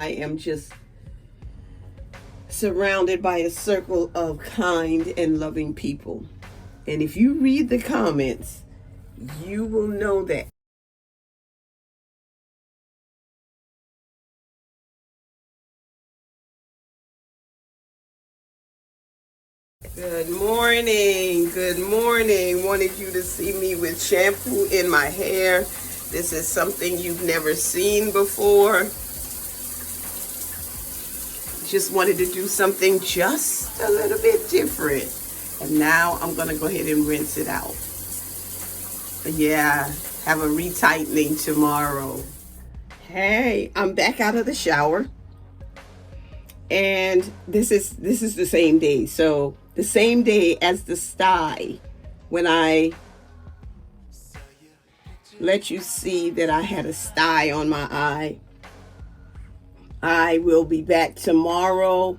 I am just surrounded by a circle of kind and loving people. And if you read the comments, you will know that. Good morning. Good morning. Wanted you to see me with shampoo in my hair. This is something you've never seen before. Just wanted to do something just a little bit different. And now I'm going to go ahead and rinse it out. Yeah, have a retightening tomorrow. Hey, I'm back out of the shower. And this is the same day. So the same day as the sty, when I let you see that I had a sty on my eye. I will be back tomorrow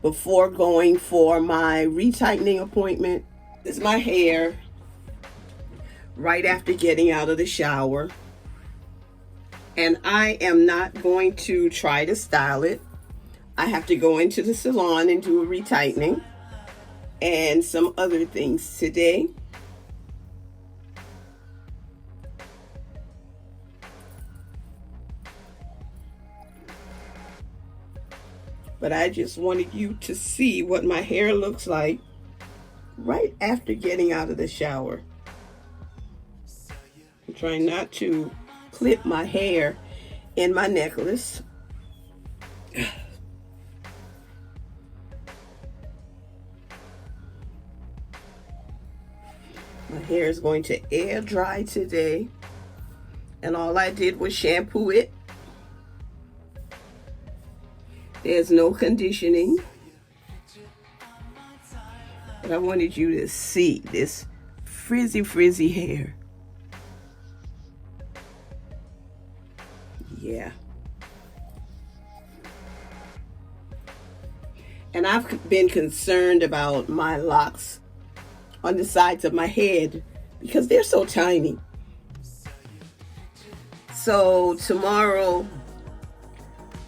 before going for my retightening appointment. This is my hair right after getting out of the shower. And I am not going to try to style it. I have to go into the salon and do a retightening and some other things today. But I just wanted you to see what my hair looks like right after getting out of the shower. I'm trying not to clip my hair in my necklace. My hair is going to air dry today. And all I did was shampoo it. There's no conditioning. But I wanted you to see this frizzy hair. Yeah. And I've been concerned about my locks on the sides of my head because they're so tiny. So tomorrow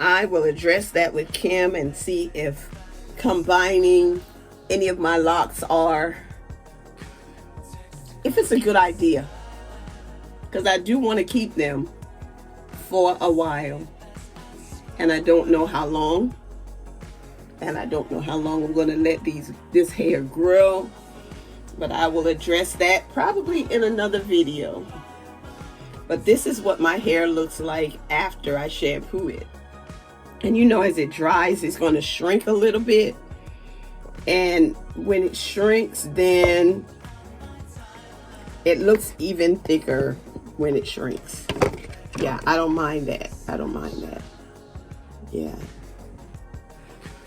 I will address that with Kim and see if combining any of my locks if it's a good idea. Because I do want to keep them for a while. And I don't know how long. And I don't know how long I'm going to let this hair grow. But I will address that probably in another video. But this is what my hair looks like after I shampoo it. And you know, as it dries, it's going to shrink a little bit. And when it shrinks, then it looks even thicker when it shrinks. Yeah, I don't mind that. I don't mind that. Yeah.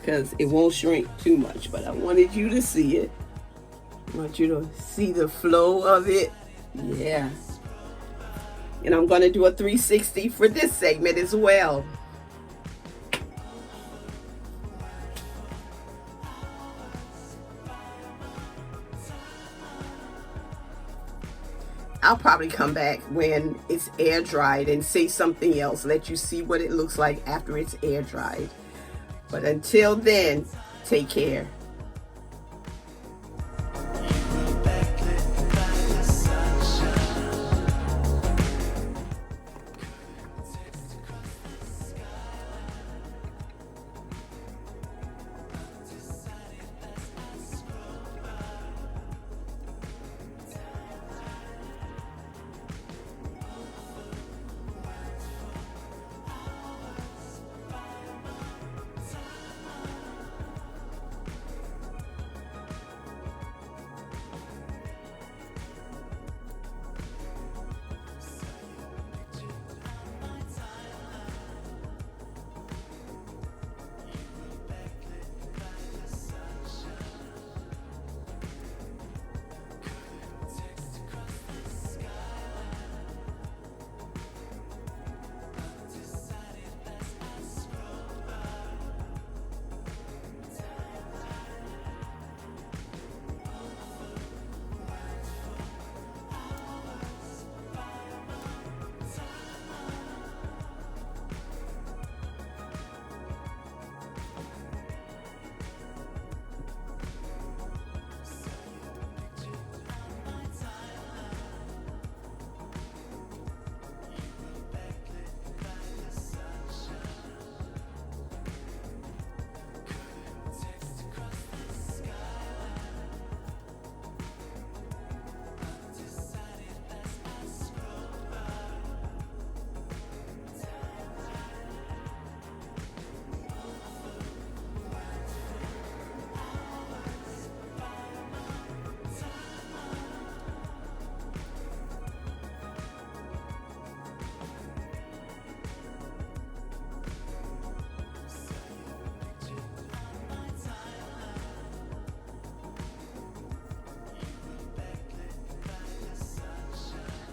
Because it won't shrink too much. But I wanted you to see it. I want you to see the flow of it. Yeah. And I'm going to do a 360 for this segment as well. I'll probably come back when it's air dried and say something else, let you see what it looks like after it's air dried. But until then, take care.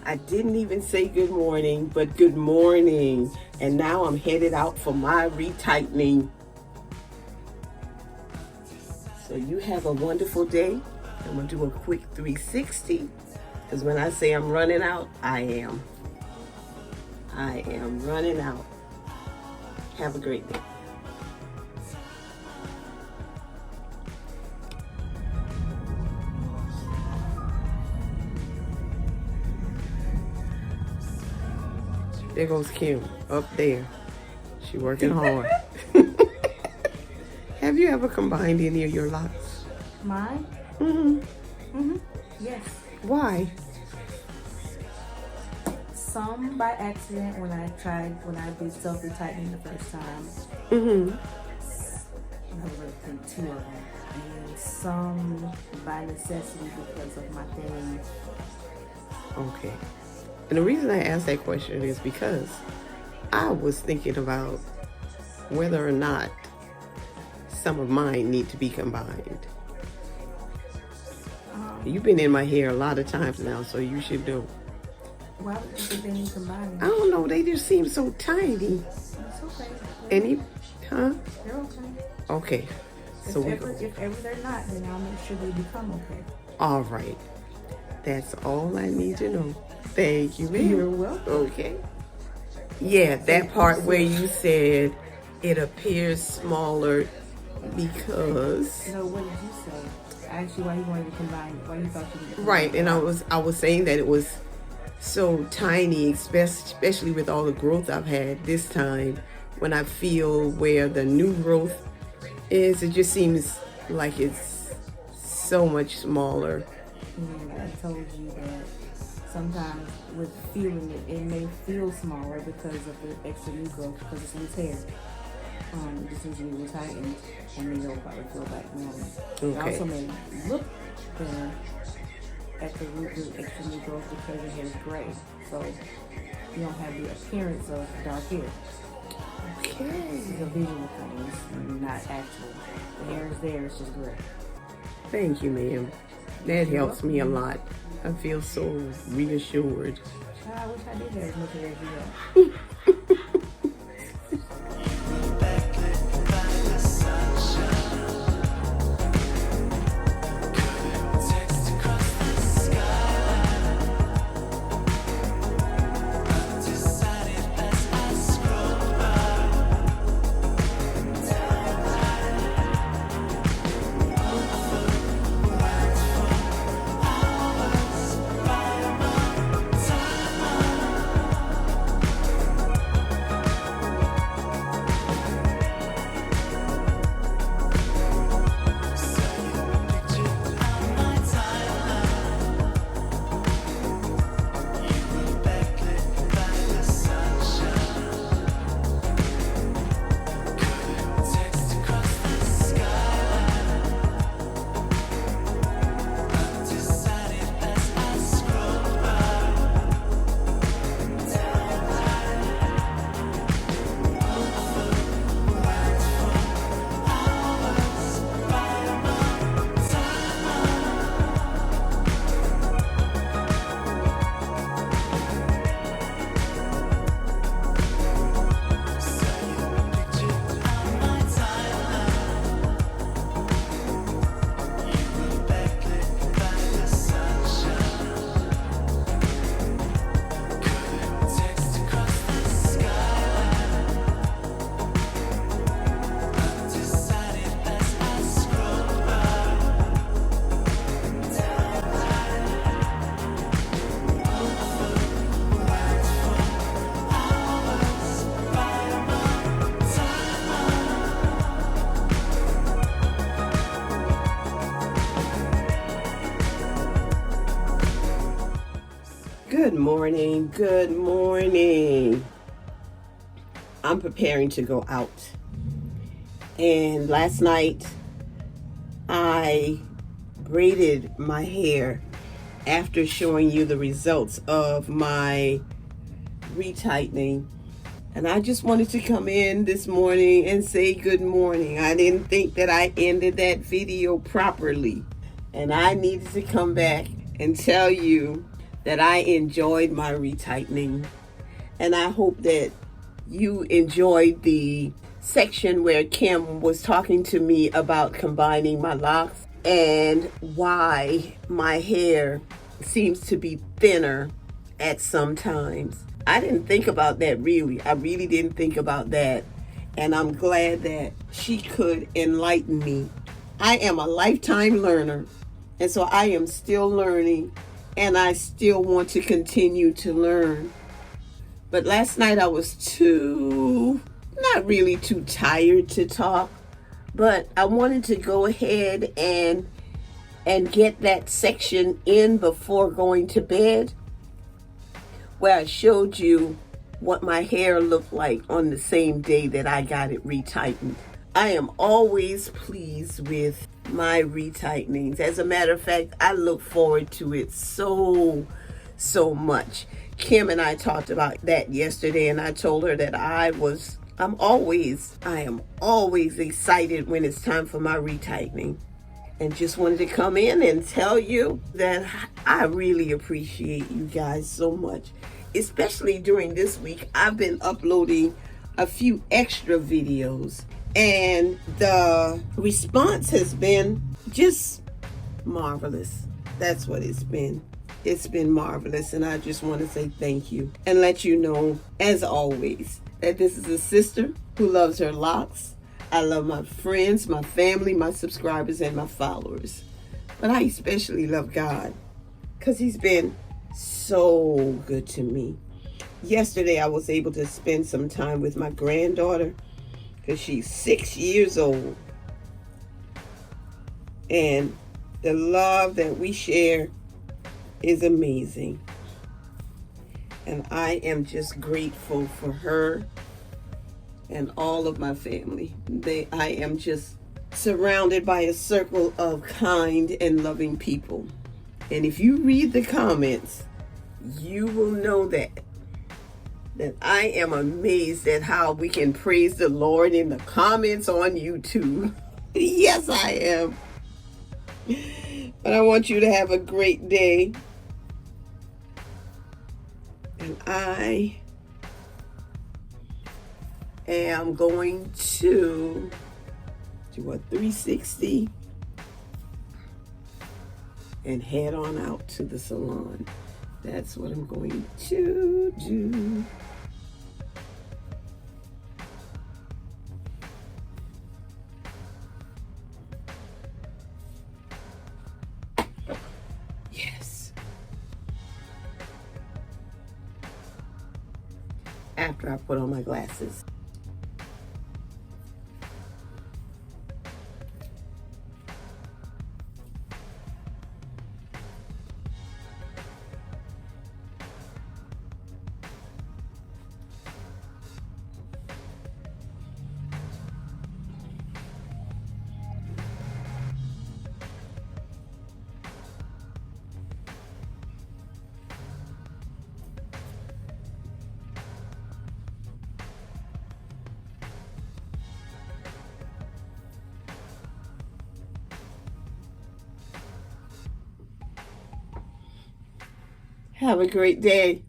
I didn't even say good morning, but good morning. And now I'm headed out for my retightening. So you have a wonderful day. I'm gonna do a quick 360, because when I say I'm running out, I am running out. Have a great day. There goes Kim up there. She working hard. Have you ever combined any of your locks? Mine? Yes. Why? Some by accident when I did self-retightening the first time. I really think 2 of them. And some by necessity because of my thing. Okay. And the reason I asked that question is because I was thinking about whether or not some of mine need to be combined. You've been in my hair a lot of times now, so you should know. Why would you think they need combining? I don't know. They just seem so tiny. It's okay. Any, huh? They're okay. Okay. So if ever they're not, then I'll make sure they become okay. All right. That's all I need to know. Thank you, ma'am. You're welcome. Okay. Yeah, that part where you said it appears smaller because. No, what did you say? I asked you why you wanted to combine. Why you thought you needed to combine. Right, and I was saying that it was so tiny, especially with all the growth I've had this time. When I feel where the new growth is, it just seems like it's so much smaller. I told you that sometimes with feeling it may feel smaller because of the extra new growth, because it's loose hair. Just usually retightened, and then you'll probably feel back normal. Okay. It also may look thinner at the root with extra new growth because your hair is gray, so you don't have the appearance of dark hair. Okay. This is a visual thing, it's not actual. The hair is there, it's just gray. Thank you, ma'am. That helps me a lot. I feel so reassured. I wish I did have as much hair as you have. Good morning. Good morning. I'm preparing to go out. And last night I braided my hair after showing you the results of my retightening. And I just wanted to come in this morning and say good morning. I didn't think that I ended that video properly. And I needed to come back and tell you that I enjoyed my retightening. And I hope that you enjoyed the section where Kim was talking to me about combining my locks and why my hair seems to be thinner at some times. I didn't think about that really. I really didn't think about that. And I'm glad that she could enlighten me. I am a lifetime learner, and so I am still learning, and I still want to continue to learn. But last night I was not really too tired to talk, but I wanted to go ahead and get that section in before going to bed, where I showed you what my hair looked like on the same day that I got it retightened. I am always pleased with my retightnings. As a matter of fact, I look forward to it so much. Kim and I talked about that yesterday, and I told her that I am always excited when it's time for my retightening. And just wanted to come in and tell you that I really appreciate you guys so much. Especially during this week, I've been uploading a few extra videos, and the response has been just marvelous. That's what it's been. It's been marvelous, and I just want to say thank you and let you know, as always, that this is a sister who loves her locks. I love my friends, my family, my subscribers, and my followers. But I especially love God because He's been so good to me. Yesterday, I was able to spend some time with my granddaughter because she's 6 years old. And the love that we share is amazing. And I am just grateful for her and all of my family. I am just surrounded by a circle of kind and loving people. And if you read the comments, you will know that I am amazed at how we can praise the Lord in the comments on YouTube. Yes, I am. But I want you to have a great day. And I am going to do a 360 and head on out to the salon. That's what I'm going to do. Yes. After I put on my glasses. Have a great day.